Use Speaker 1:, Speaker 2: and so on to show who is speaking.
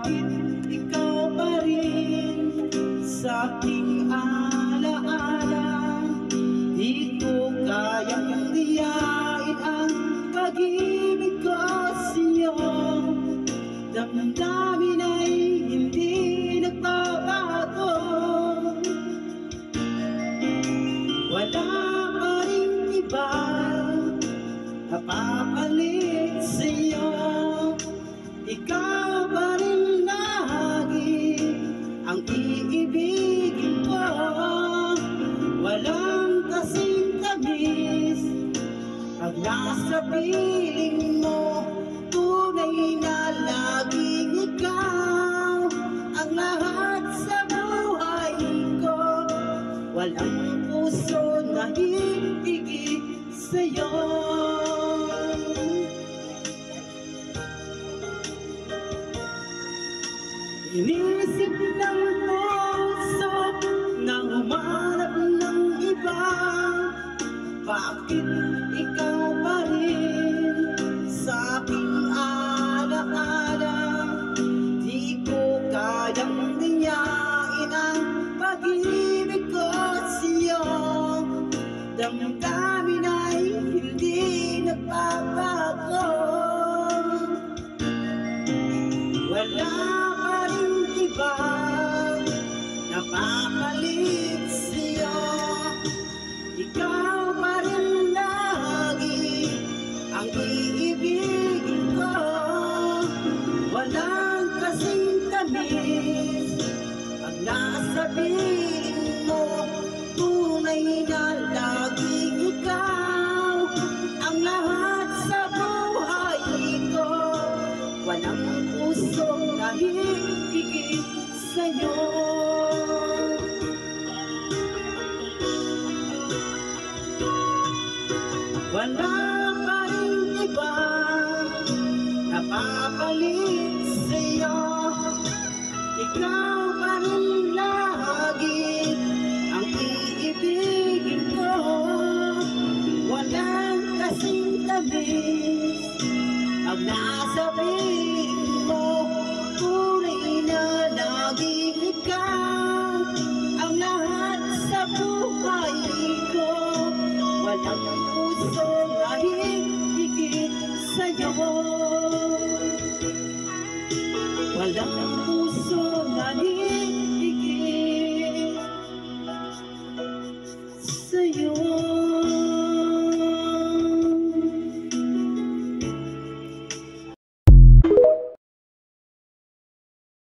Speaker 1: Bakit ikaw pa rin sa aking alaala? Di ko kayang diyain ang pag-ibig ko sa'yo. Damdamin ay hindi nagbabago. Wala pa rin iba napapalit sa'yo. Ikaw pa rin lagi ang iibigin ko. Walang kasing tamis pag nasa piling mo. Tunay na laging ikaw ang lahat sa buhay ko. Walang puso na hihigit sa'yo. Inisip ng puso na humanap ng iba. Bakit ikaw pa rin sa aking alaala? Di ko kayang dinyain ang pag-ibig ko sa'yo. Damdamin ay hindi nagbabago. Wala pa rin iba napapalit sa'yo. Ikaw pa rin lagi ang iibigin ko. Walang kasing tamis pag nasa piling mo. Tunay na laging ikaw ang lahat sa buhay ko. Walang pusong nahihigit sa'yo. Wala pa rin iba napapalit sa'yo. Ikaw pa rin lagi ang iibigin ko. Walang kasing tamis pag nasa piling mo. Tunay na laging ikaw ang lahat sa buhay ko. Walang puso na hihigit sa'yo. Walang